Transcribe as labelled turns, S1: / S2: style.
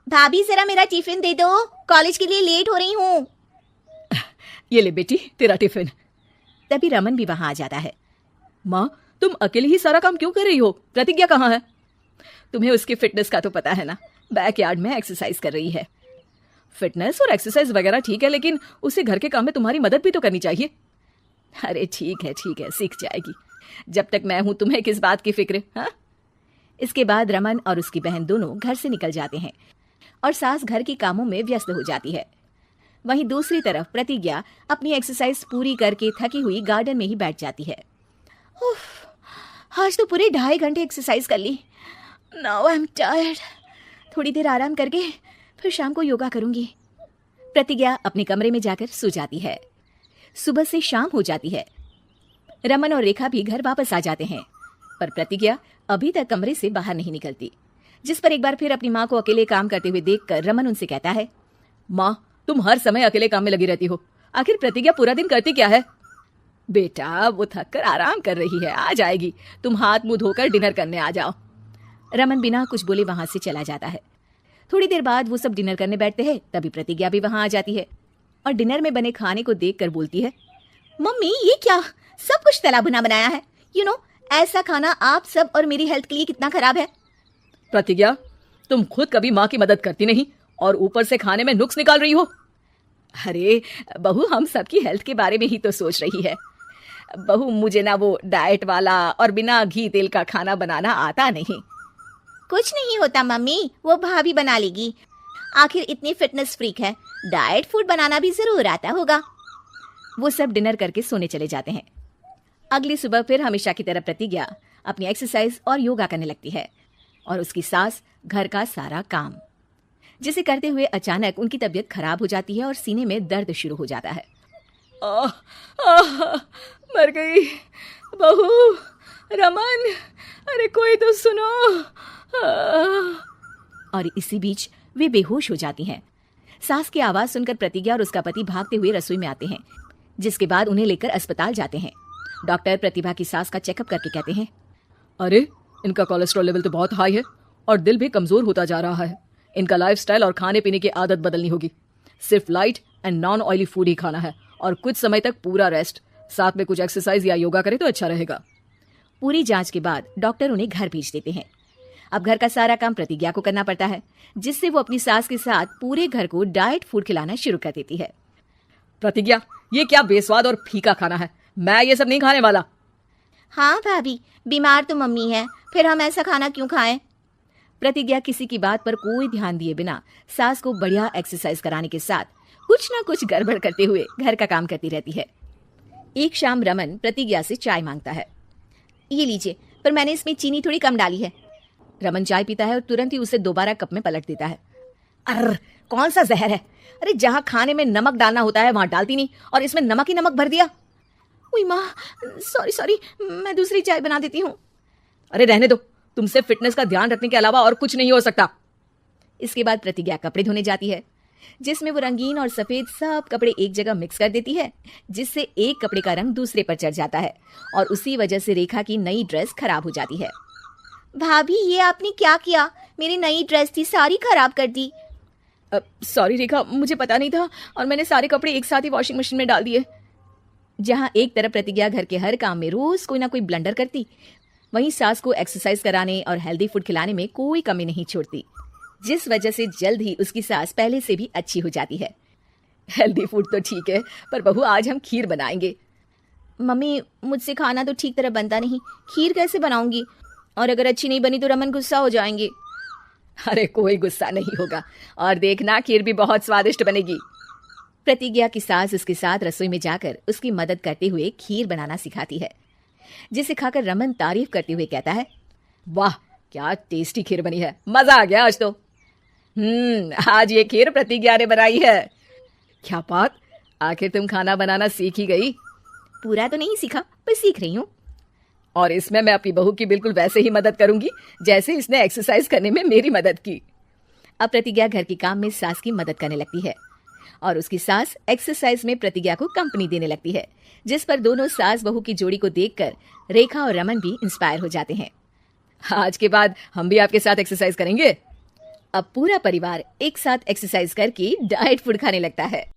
S1: भाभी जरा मेरा टिफिन दे दो, कॉलेज के लिए लेट हो रही हूँ।
S2: ये ले बेटी तेरा टिफिन।
S1: तभी रमन भी वहां आ जाता है।
S2: माँ तुम अकेले ही सारा काम क्यों कर रही हो? प्रतिज्ञा कहाँ है? तुम्हें उसकी फिटनेस का तो पता है ना, बैकयार्ड में एक्सरसाइज कर रही है। फिटनेस और एक्सरसाइज वगैरह ठीक है, लेकिन उसे घर के काम में तुम्हारी मदद भी तो करनी चाहिए। अरे ठीक है सीख जाएगी। जब तक मैं हूं तुम्हें किस बात की फिक्र? हाँ।
S1: इसके बाद रमन और उसकी बहन दोनों घर से निकल जाते हैं और सास घर के कामों में व्यस्त हो जाती है। वहीं दूसरी तरफ प्रतिज्ञा अपनी एक्सरसाइज पूरी करके थकी हुई गार्डन में ही बैठ जाती है। आज तो पूरे 2.5 घंटे एक्सरसाइज कर ली। Now I am tired. थोड़ी देर आराम करके फिर शाम को योगा करूंगी। प्रतिज्ञा अपने कमरे में जाकर सो जाती है। सुबह से शाम हो जाती है। रमन और रेखा भी घर वापस आ जाते हैं, पर प्रतिज्ञा अभी तक कमरे से बाहर नहीं निकलती, जिस पर एक बार फिर अपनी माँ को अकेले काम करते हुए देखकर रमन उनसे कहता है,
S2: माँ तुम हर समय अकेले काम में लगी रहती हो, आखिर प्रतिज्ञा पूरा दिन करती क्या है? बेटा वो थक कर आराम कर रही है, आ जाएगी। तुम हाथ मुंह धोकर डिनर करने आ जाओ।
S1: रमन बिना कुछ बोले वहां से चला जाता है। थोड़ी देर बाद वो सब डिनर करने बैठते हैं। तभी प्रतिज्ञा भी वहां आ जाती है और डिनर में बने खाने को देखकर बोलती है, मम्मी ये क्या, सब कुछ तला भुना बनाया है। यू नो ऐसा खाना आप सब और मेरी हेल्थ के लिए कितना खराब है।
S2: प्रतिज्ञा तुम खुद कभी माँ की मदद करती नहीं और ऊपर से खाने में नुक्स निकाल रही हो।
S1: अरे बहू हम सबकी हेल्थ के बारे में ही तो सोच रही है। बहू मुझे ना वो डाइट वाला और बिना घी तेल का खाना बनाना आता नहीं। कुछ नहीं होता मम्मी, वो भाभी बना लेगी। आखिर इतनी फिटनेस फ्रीक है, डाइट फूड बनाना भी जरूर आता होगा। वो सब डिनर करके सोने चले जाते हैं। अगली सुबह फिर हमेशा की तरह प्रतिज्ञा अपनी एक्सरसाइज और योगा करने लगती है और उसकी सास घर का सारा काम, जिसे करते हुए अचानक उनकी तबीयत खराब हो जाती है और सीने में दर्द शुरू हो जाता है।
S2: मर गई बहू। रमन अरे कोई तो सुनो।
S1: और इसी बीच वे बेहोश हो जाती हैं। सास की आवाज सुनकर प्रतिज्ञा और उसका पति भागते हुए रसोई में आते हैं, जिसके बाद उन्हें लेकर अस्पताल जाते हैं। डॉक्टर प्रतिभा की सास का चेकअप करके कहते हैं,
S2: अरे इनका कोलेस्ट्रॉल लेवल तो बहुत हाई है और दिल भी कमजोर होता जा रहा है। इनका लाइफस्टाइल और खाने पीने की आदत बदलनी होगी। सिर्फ light and non oily food ही खाना है और कुछ समय तक पूरा रेस्ट, साथ में कुछ एक्सरसाइज या योगा करे तो अच्छा रहेगा।
S1: पूरी जांच के बाद डॉक्टर उन्हें घर भेज देते हैं। अब घर का सारा काम प्रतिज्ञा को करना पड़ता है, जिससे वो अपनी सास के साथ पूरे घर को डाइट फूड खिलाना शुरू कर देती है।
S2: प्रतिज्ञा ये क्या बेस्वाद और फीका खाना है, मैं ये सब नहीं खाने वाला।
S1: हाँ भाभी, बीमार तो मम्मी है, फिर हम ऐसा खाना क्यों खाएं? प्रतिज्ञा किसी की बात पर कोई ध्यान दिए बिना सास को बढ़िया एक्सरसाइज कराने के साथ कुछ ना कुछ गड़बड़ करते हुए घर का काम करती रहती है। एक शाम रमन प्रतिज्ञा से चाय मांगता है। ये लीजिए, पर मैंने इसमें चीनी थोड़ी कम डाली है। रमन चाय पीता है और तुरंत ही उसे दोबारा कप में पलट देता है। अर्र कौन सा जहर है? अरे जहाँ खाने में नमक डालना होता है वहां डालती नहीं और इसमें नमक ही नमक भर दिया। उई माँ, सॉरी, मैं दूसरी चाय बना देती हूँ।
S2: अरे रहने दो, तुमसे फिटनेस का ध्यान रखने के अलावा और कुछ नहीं हो सकता।
S1: इसके बाद प्रतिज्ञा कपड़े धोने जाती है, जिसमें वो रंगीन और सफेद सब कपड़े एक जगह मिक्स कर देती है, जिससे एक कपड़े का रंग दूसरे पर चढ़ जाता है और उसी वजह से रेखा की नई ड्रेस खराब हो जाती है। भाभी ये आपने क्या किया? मेरी नई ड्रेस थी, सारी खराब कर दी।
S2: सॉरी रेखा, मुझे पता नहीं था और मैंने सारे कपड़े एक साथ ही वॉशिंग मशीन में डाल दिए।
S1: जहाँ एक तरफ प्रतिज्ञा घर के हर काम में रोज कोई ना कोई ब्लंडर करती, वहीं सास को एक्सरसाइज कराने और हेल्दी फूड खिलाने में कोई कमी नहीं छोड़ती, जिस वजह से जल्द ही उसकी सास पहले से भी अच्छी हो जाती है।
S2: हेल्दी फूड तो ठीक है, पर बहू आज हम खीर बनाएंगे।
S1: मम्मी मुझसे खाना तो ठीक तरह बनता नहीं, खीर कैसे बनाऊंगी? और अगर अच्छी नहीं बनी तो रमन गुस्सा हो जाएंगे।
S2: अरे कोई गुस्सा नहीं होगा और देखना खीर भी बहुत स्वादिष्ट बनेगी।
S1: प्रतिज्ञा की सास उसके साथ रसोई में जाकर उसकी मदद करते हुए खीर बनाना सिखाती है, जिसे खाकर रमन तारीफ करते हुए कहता है,
S2: वाह क्या टेस्टी खीर बनी है, मजा आ गया आज तो। आज ये खीर प्रतिज्ञा ने बनाई है। क्या बात, आखिर तुम खाना बनाना सीख ही गई?
S1: पूरा तो नहीं सीखा, पर सीख रही हूँ।
S2: और इसमें मैं अपनी बहू की बिल्कुल वैसे ही मदद करूंगी जैसे इसने एक्सरसाइज करने में मेरी मदद की।
S1: अब प्रतिज्ञा घर के काम में सास की मदद करने लगती है और उसकी सास एक्सरसाइज में प्रतिज्ञा को कंपनी देने लगती है, जिस पर दोनों सास बहू की जोड़ी को देखकर रेखा और रमन भी इंस्पायर हो जाते हैं।
S2: आज के बाद हम भी आपके साथ एक्सरसाइज करेंगे।
S1: अब पूरा परिवार एक साथ एक्सरसाइज करके डाइट फूड खाने लगता है।